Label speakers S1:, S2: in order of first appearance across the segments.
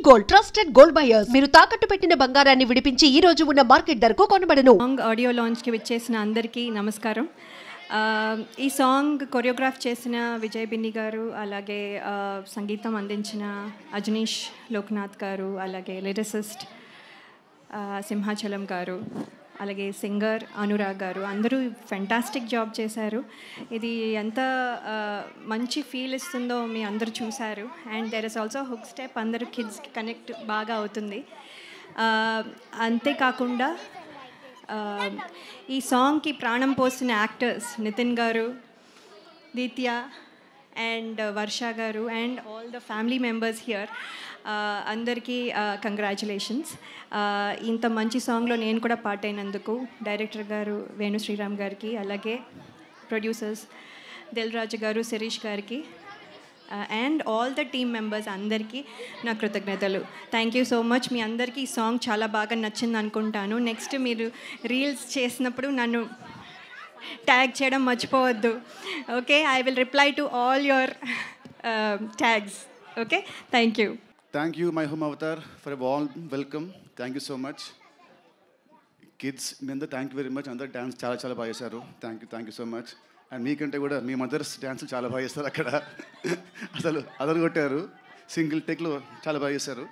S1: Gold trusted gold buyers. మీరు తాకట్టు పెట్టిన బంగారాన్ని విడిపించి ఈ రోజు ఉన్న మార్కెట్ ధరకు కొనబడను.
S2: సాంగ్ ఆడియో లాంచ్కి విచ్చేసిన అందరికీ నమస్కారం. ఈ సాంగ్ కొరియోగ్రాఫ్ చేసిన విజయ్ బిన్ని గారు, అలాగే సంగీతం అందించిన అజనీష్ లోక్నాథ్ గారు, అలాగే లిరిసిస్ట్ సింహాచలం గారు, అలాగే సింగర్ అనురాగ్ గారు, అందరూ ఫెంటాస్టిక్ జాబ్ చేశారు. ఇది ఎంత మంచి ఫీల్ ఇస్తుందో మీ అందరూ చూశారు. And there is also hook step, అందరూ కిడ్స్కి కనెక్ట్ బాగా అవుతుంది. అంతేకాకుండా ఈ సాంగ్కి ప్రాణం పోసిన యాక్టర్స్ నితిన్ గారు, దీత్య అండ్ వర్ష గారు and all the family members here, అందరికీ కంగ్రాచులేషన్స్. ఇంత మంచి సాంగ్లో నేను కూడా పార్ట్ అయినందుకు డైరెక్టర్ గారు వేణు శ్రీరామ్ గారికి, అలాగే ప్రొడ్యూసర్స్ దిల్ రాజు గారు, శిరీష్ గారికి and all the team members అందరికీ నా కృతజ్ఞతలు. Thank you so much. మీ అందరికీ ఈ సాంగ్ చాలా బాగా నచ్చింది అనుకుంటాను. నెక్స్ట్ మీరు రీల్స్ చేసినప్పుడు నన్ను ట్యాగ్ చేయడం మర్చిపోవద్దు. Okay, I will reply to all your tags. Okay, thank you.
S3: Thank you, my home avatar, for a warm welcome. Thank you so much. Kids, మీ అందరూ థ్యాంక్ యూ వెరీ మచ్. అందరూ dance చాలా బాగా చేశారు. Thank you so much. And మీకంటే కూడా మీ mothers dance చాలా బాగా చేస్తారు. అక్కడ అసలు అదరగొట్టారు. సింగిల్ టేక్లో చాలా బాగా చేశారు.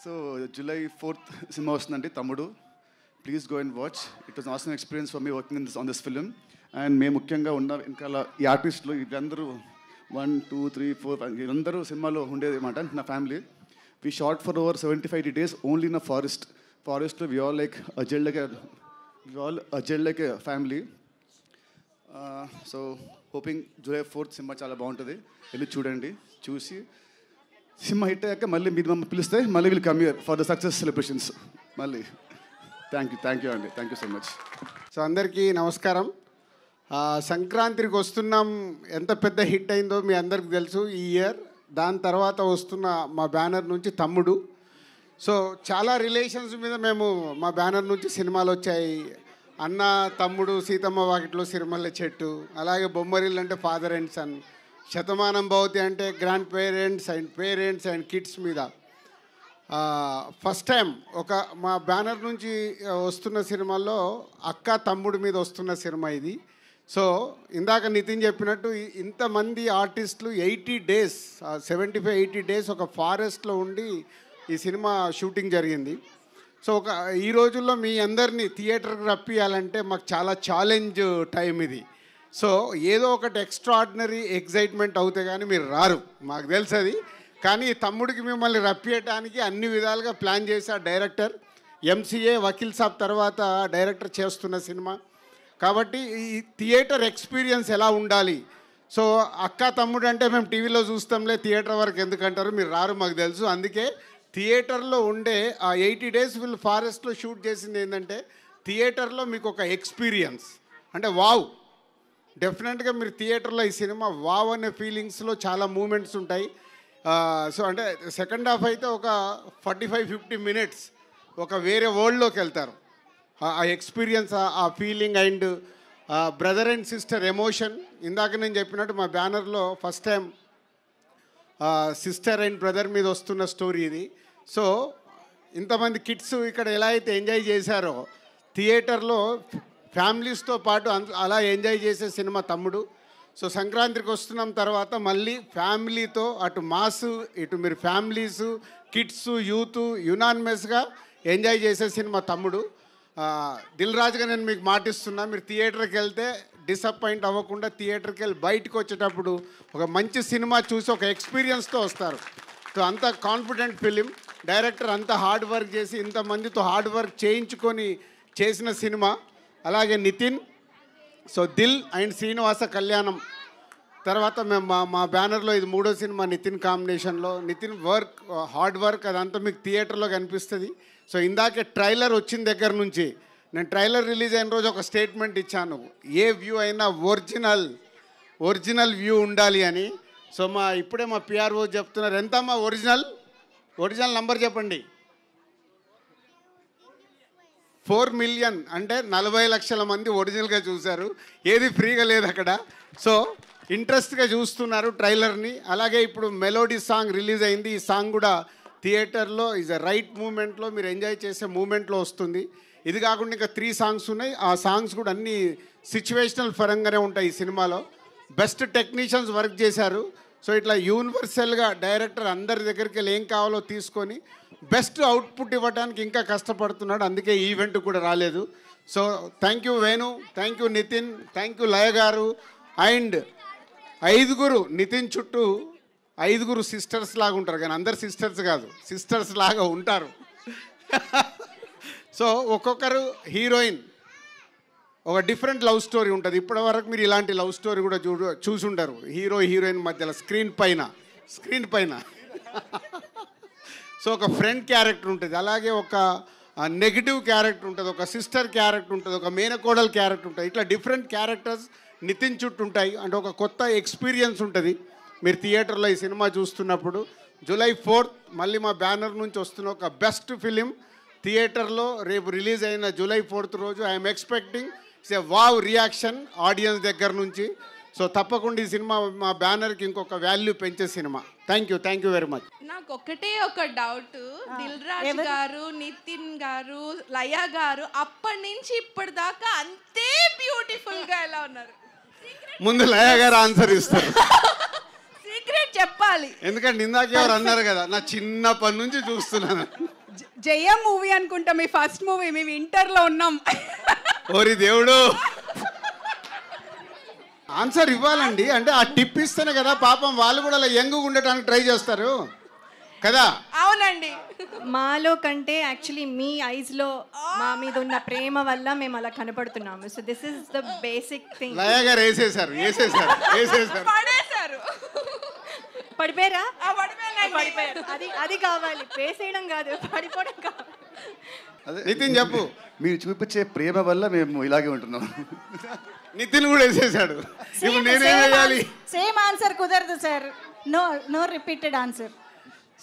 S3: సో July 4th సినిమా వస్తుందండి, తమ్ముడు. Please go and watch. It was awesome experience for me working on this film. And మేము ముఖ్యంగా ఉన్న వెనకాల ఈ ఆర్టిస్టులు వీళ్ళందరూ 1, 2, 3, 4 వీళ్ళందరూ సినిమాలో ఉండేది అన్నమాట. నా family we shot for over 75 days only in a ఫారెస్ట్లో. We all like gelled like a family. So hoping July 4th సినిమా చాలా బాగుంటుంది. వెళ్ళి చూడండి. చూసి సినిమా హిట్ అయ్యాక మళ్ళీ మీరు మమ్మల్ని పిలిస్తే మళ్ళీ will come here for the success celebrations మళ్ళీ. థ్యాంక్ యూ అండి. Thank you so much.
S4: So అందరికీ నమస్కారం. సంక్రాంతికి వస్తున్నాం ఎంత పెద్ద హిట్ అయిందో మీ అందరికి తెలుసు ఈ ఇయర్. దాని తర్వాత వస్తున్న మా బ్యానర్ నుంచి తమ్ముడు. సో చాలా రిలేషన్స్ మీద మేము మా బ్యానర్ నుంచి సినిమాలు వచ్చాయి. అన్న, తమ్ముడు, సీతమ్మ వాకిట్లో సిరిమల్లె చెట్టు, అలాగే బొమ్మరిల్లు అంటే father and sun, Shatamanam Bhavati అంటే గ్రాండ్ పేరెంట్స్ అండ్ కిడ్స్ మీద. ఫస్ట్ టైం ఒక మా బ్యానర్ నుంచి వస్తున్న సినిమాల్లో అక్క తమ్ముడు మీద వస్తున్న సినిమా ఇది. సో ఇందాక నితిన్ చెప్పినట్టు ఇంతమంది ఆర్టిస్టులు 80 days 75-80 days ఒక ఫారెస్ట్లో ఉండి ఈ సినిమా షూటింగ్ జరిగింది. సో ఈ రోజుల్లో మీ అందరినీ థియేటర్కి రప్పియాలంటే మాకు చాలా ఛాలెంజ్ టైం ఇది. సో ఏదో ఒకటి ఎక్స్ట్రాడినరీ ఎక్సైట్మెంట్ అవుతే కానీ మీరు రారు, మాకు తెలుసు అది. కానీ తమ్ముడికి మిమ్మల్ని రప్పియటానికి అన్ని విధాలుగా ప్లాన్ చేశారు డైరెక్టర్. MCA వకీల్ సాబ్ తర్వాత డైరెక్టర్ చేస్తున్న సినిమా కాబట్టి ఈ థియేటర్ ఎక్స్పీరియన్స్ ఎలా ఉండాలి. సో అక్క తమ్ముడు అంటే మేము టీవీలో చూస్తాంలే, థియేటర్ వరకు ఎందుకంటారు, మీరు రారు, మాకు తెలుసు. అందుకే థియేటర్లో ఉండే ఆ 80 days వీళ్ళు ఫారెస్ట్లో షూట్ చేసింది ఏంటంటే థియేటర్లో మీకు ఒక ఎక్స్పీరియన్స్ అంటే వావ్. డెఫినెట్గా మీరు థియేటర్లో ఈ సినిమా వావ్ అనే ఫీలింగ్స్లో చాలా మూమెంట్స్ ఉంటాయి. సో అంటే సెకండ్ హాఫ్ అయితే ఒక 45-50 minutes ఒక వేరే వరల్డ్లోకి వెళ్తారు. ఆ ఎక్స్పీరియన్స్, ఆ feeling and brother and sister emotion. ఇందాక నేను చెప్పినట్టు మా బ్యానర్లో first time sister and brother మీద వస్తున్న స్టోరీ ఇది. సో ఇంతమంది కిడ్స్ ఇక్కడ ఎలా అయితే ఎంజాయ్ చేశారో థియేటర్లో ఫ్యామిలీస్తో పాటు అలా ఎంజాయ్ చేసే సినిమా తమ్ముడు. సో సంక్రాంతికి వస్తున్నాం తర్వాత మళ్ళీ ఫ్యామిలీతో అటు మాస్ ఇటు మీరు ఫ్యామిలీసు కిడ్స్ యూత్ యునానిమస్గా ఎంజాయ్ చేసే సినిమా తమ్ముడు. దిల్ రాజుగా నేను మీకు మాటిస్తున్నా, మీరు థియేటర్కి వెళ్తే డిసప్పాయింట్ అవ్వకుండా థియేటర్కి వెళ్ళి బయటకు వచ్చేటప్పుడు ఒక మంచి సినిమా చూసి ఒక ఎక్స్పీరియన్స్తో వస్తారు. సో అంత కాన్ఫిడెంట్ ఫిలిం. డైరెక్టర్ అంత హార్డ్ వర్క్ చేసి ఇంతమందితో హార్డ్ వర్క్ చేయించుకొని చేసిన సినిమా. అలాగే నితిన్, సో దిల్ అండ్ శ్రీనివాస కళ్యాణం తర్వాత మేము మా బ్యానర్లో ఇది 3వ సినిమా నితిన్ కాంబినేషన్లో. నితిన్ వర్క్, హార్డ్ వర్క్ అదంతా మీకు థియేటర్లో కనిపిస్తుంది. సో ఇందాకే ట్రైలర్ వచ్చిన దగ్గర నుంచి నేను ట్రైలర్ రిలీజ్ అయిన రోజు ఒక స్టేట్మెంట్ ఇచ్చాను, ఏ వ్యూ అయినా ఒరిజినల్ వ్యూ ఉండాలి అని. సో ఇప్పుడే మా PRO చెప్తున్నారు, ఎంతమ్మా ఒరిజినల్ నంబర్ చెప్పండి. 4 million అంటే 40 లక్షల మంది ఒరిజినల్గా చూశారు. ఏది ఫ్రీగా లేదు అక్కడ. సో ఇంట్రెస్ట్గా చూస్తున్నారు ట్రైలర్ని. అలాగే ఇప్పుడు మెలోడీ సాంగ్ రిలీజ్ అయింది. ఈ సాంగ్ కూడా థియేటర్లో ఈజ్ అ రైట్ మూమెంట్లో మీరు ఎంజాయ్ చేసే మూమెంట్లో వస్తుంది. ఇది కాకుండా ఇంకా 3 సాంగ్స్ ఉన్నాయి. ఆ సాంగ్స్ కూడా అన్ని సిచ్యువేషనల్ పరంగానే ఉంటాయి ఈ సినిమాలో. బెస్ట్ టెక్నీషియన్స్ వర్క్ చేశారు. సో ఇట్లా యూనివర్సల్గా డైరెక్టర్ అందరి దగ్గరికి వెళ్ళి ఏం కావాలో తీసుకొని బెస్ట్ అవుట్పుట్ ఇవ్వడానికి ఇంకా కష్టపడుతున్నాడు. అందుకే ఈ ఈవెంట్ కూడా రాలేదు. So thank you Venu, thank you Nithin, thank you Laya గారు. అండ్ 5 నితిన్ చుట్టూ 5 సిస్టర్స్ లాగా ఉంటారు, కానీ అందరు సిస్టర్స్ కాదు, సిస్టర్స్ లాగా ఉంటారు. సో ఒక్కొక్కరు హీరోయిన్ ఒక డిఫరెంట్ లవ్ స్టోరీ ఉంటుంది. ఇప్పటి వరకు మీరు ఇలాంటి లవ్ స్టోరీ కూడా చూసుంటారు హీరో హీరోయిన్ మధ్యలో స్క్రీన్ పైన. సో ఒక ఫ్రెండ్ క్యారెక్టర్ ఉంటుంది, అలాగే ఒక నెగిటివ్ క్యారెక్టర్ ఉంటుంది, ఒక సిస్టర్ క్యారెక్టర్ ఉంటుంది, ఒక మేనకోడల్ క్యారెక్టర్ ఉంటుంది. ఇట్లా డిఫరెంట్ క్యారెక్టర్స్ నితిన్ చుట్టూ ఉంటాయి. అంటే ఒక కొత్త ఎక్స్పీరియన్స్ ఉంటుంది మీరు థియేటర్లో ఈ సినిమా చూస్తున్నప్పుడు. July 4th మళ్ళీ మా బ్యానర్ నుంచి వస్తున్న ఒక బెస్ట్ ఫిలిం థియేటర్లో రేపు రిలీజ్ అయిన July 4th రోజు I'm expecting a wow reaction audience దగ్గర నుంచి. సో తప్పకుండా ఈ సినిమా మా బ్యానర్కి ఇంకొక వాల్యూ పెంచే cinema. Thank you very much.
S5: నాకు ఒకటే ఒక డౌట్, దిల్ రాజు గారు, నితిన్ గారు, లయ గారు అప్పటి నుంచి ఇప్పటిదాకా అంతే బ్యూటిఫుల్ గా ఎలా ఉన్నారు?
S4: ముందు లయ గారు ఆన్సర్ ఇస్తారు.
S5: సీక్రెట్ చెప్పాలి,
S4: ఎందుకంటే ఇందాక ఎవరు అన్నారు కదా, నా చిన్నప్పటి నుంచి చూస్తున్నాను.
S5: జయ మూవీ అనుకుంటా మీ ఫస్ట్ మూవీ, మేము ఇంటర్లో ఉన్నాం.
S4: ఓరి దేవుడు, ఆన్సర్ ఇవ్వాలండి. అంటే ఆ టిప్ ఇస్తేనే కదా పాపం వాళ్ళు కూడా అలా యంగ్గా ఉండటానికి ట్రై చేస్తారు కదా.
S5: అవునండి,
S2: మాలో కంటే యాక్చువల్లీ మీ ఐస్లో మా మీద ఉన్న ప్రేమ వల్ల మేము అలా కనపడుతున్నాము. So this is the basic thing.
S4: Laya గారు వేసేసారు.
S5: పడేశారు.
S2: పడిపోయారా?
S5: పడిపోయారు.
S2: అది కావాలి, వేసేయడం కాదు, పడిపోవడం కావాలి.
S4: నితిన్ చెప్పు.
S3: మీరు చూపించే ప్రేమ వల్ల మేము ఇలాగే ఉంటున్నాం.
S4: నితిన్ కూడా వేసేసాడు. ఇప్పుడు నేనేం చేయాలి?
S6: సేమ్ ఆన్సర్ కుదరదు sir. No repeated answer.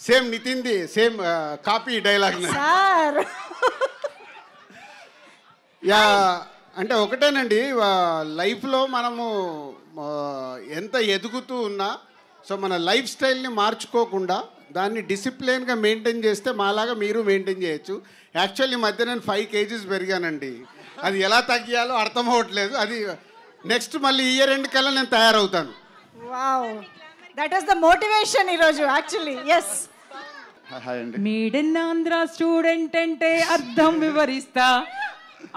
S4: Same నితిన్ది same copy dialogue
S6: sir.
S4: Yeah, అంటే ఒకటేనండి, లైఫ్లో మనము ఎంత ఎదుగుతూ ఉన్నా సో మన లైఫ్ స్టైల్ని మార్చుకోకుండా దాన్ని డిసిప్లిన్గా మెయింటైన్ చేస్తే మాలాగా మీరు మెయింటైన్ చేయొచ్చు. యాక్చువల్లీ మధ్య నేను 5 kgs పెరిగానండి. అది ఎలా తగ్గియాలో అర్థం అవ్వట్లేదు. అది నెక్స్ట్ మళ్ళీ ఇయర్ ఎండ్ కల్లా నేను తయారవుతాను.
S6: Wow, that is the motivation ఈరోజు యాక్చువల్లీ. ఎస్.
S3: హాయ్ అండి.
S7: మేడన్ ఆంధ్ర స్టూడెంట్ అంటే అర్థం వివరిస్తా.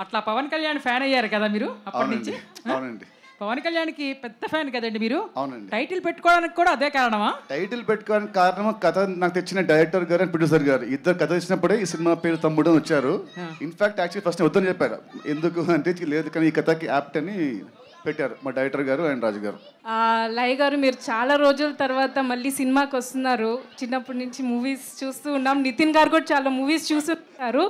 S7: అట్లా పవన్ కళ్యాణ్ ఫ్యాన్ అయ్యారు కదా మీరు అప్పటి నుంచి?
S3: అవునండి.
S7: పవన్ కళ్యాణ్కి పెద్ద ఫ్యాన్ కదండి మీరు.
S3: అవునండి.
S7: టైటిల్ పెట్టుకోవడానికి కూడా అదే కారణమా?
S3: టైటిల్ పెట్టుకోవడానికి కారణం కథ నాకు తెచ్చిన డైరెక్టర్ గారు అండ్ ప్రొడ్యూసర్ గారు ఇద్దరు కథ ఇచ్చినప్పుడే ఈ సినిమా పేరు తమ్ముడు అని వచ్చారు. ఇన్ఫాక్ట్ యాక్చువల్లీ ఫస్ట్ వద్దని చెప్పారు. ఎందుకు అంటే లేదు, కానీ ఈ కథకి యాప్ట్ అని పెట్టారు మా డైరెక్టర్ గారు అండ్ రాజు గారు.
S8: లయ గారు, మీరు చాలా రోజుల తర్వాత మళ్ళీ సినిమాకి వస్తున్నారు. చిన్నప్పటి నుంచి మూవీస్ చూస్తూ ఉన్నాం. నితిన్ గారు కూడా చాలా మూవీస్ చూస్తున్నారు.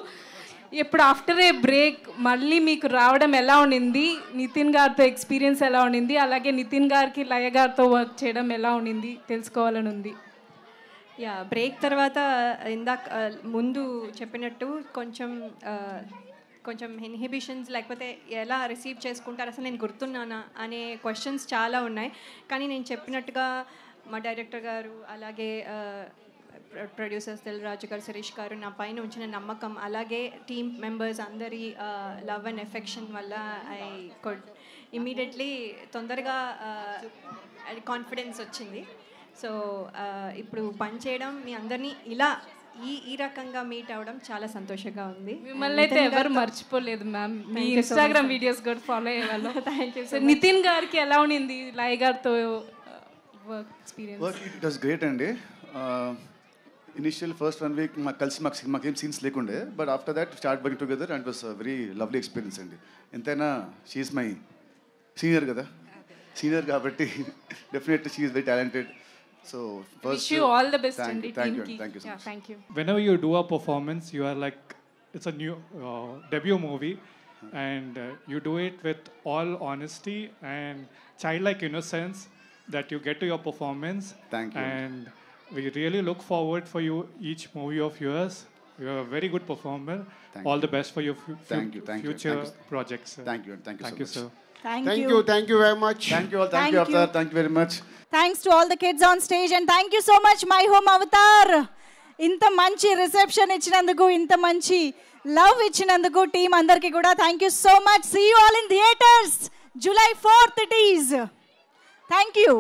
S8: ఇప్పుడు ఆఫ్టర్ ఏ బ్రేక్ మళ్ళీ మీకు రావడం ఎలా ఉండింది? నితిన్ గారితో ఎక్స్పీరియన్స్ ఎలా ఉండింది? అలాగే నితిన్ గారికి లయ గారితో వర్క్ చేయడం ఎలా ఉండింది తెలుసుకోవాలని ఉంది.
S2: యా, బ్రేక్ తర్వాత ఇందాక ముందు చెప్పినట్టు కొంచెం ఇన్హిబిషన్స్, లేకపోతే ఎలా రిసీవ్ చేసుకుంటారు, అసలు నేను గుర్తున్నానా అనే క్వశ్చన్స్ చాలా ఉన్నాయి. కానీ నేను చెప్పినట్టుగా మా డైరెక్టర్ గారు, అలాగే ప్రొడ్యూసర్స్ దిల్ రాజు గారు, శిరీష్ గారు నా పైన ఉంచిన నమ్మకం, అలాగే టీమ్ మెంబర్స్ అందరి లవ్ అండ్ ఎఫెక్షన్ వల్ల ఐ కుడ్ ఇమీడియట్లీ తొందరగా కాన్ఫిడెన్స్ వచ్చింది. సో ఇప్పుడు పని చేయడం, మీ అందరినీ ఇలా ఈ రకంగా మీట్ అవ్వడం చాలా సంతోషంగా ఉంది.
S8: మిమ్మల్ని అయితే ఎవరు మర్చిపోలేదు మ్యామ్. మీ ఇన్స్టాగ్రామ్ వీడియోస్ కూడా ఫాలో అయ్యేవాళ్ళు. Thank you sir. నితిన్ గారికి ఎలా ఉండింది లయ గారితో work experience?
S3: It was great అండి. ఇనిషియల్ ఫస్ట్ 1 week మాకేం సీన్స్ లేకుండే, but after that start working together and was very lovely experience అండి. ఎంతైనా షీఈస్ మై సీనియర్ కదా, సీనియర్ కాబట్టి definitely she is very talented. So first,
S8: wish you all the best.
S3: Thank you so
S8: yeah,
S3: much.
S8: Thank you.
S9: Whenever you do a performance, you are like, it's a new debut movie, and you do it with all honesty and childlike innocence that you get to your performance.
S3: Thank you.
S9: And we really look forward for you each movie of yours. You're a very good performer. All the best for your future projects.
S3: Thank you so much.
S9: Sir.
S6: Thank
S4: you very much.
S3: Thank you all. Thank you Avatar. Thank you very much.
S6: Thanks to all the kids on stage and thank you so much My Home Avatar. ఇంత మంచి reception ఇచ్చినందుకు, ఇంత మంచి love ఇచ్చినందుకు team అందరికీ కూడా thank you so much. See you all in theatres. July 4th it is. Thank you.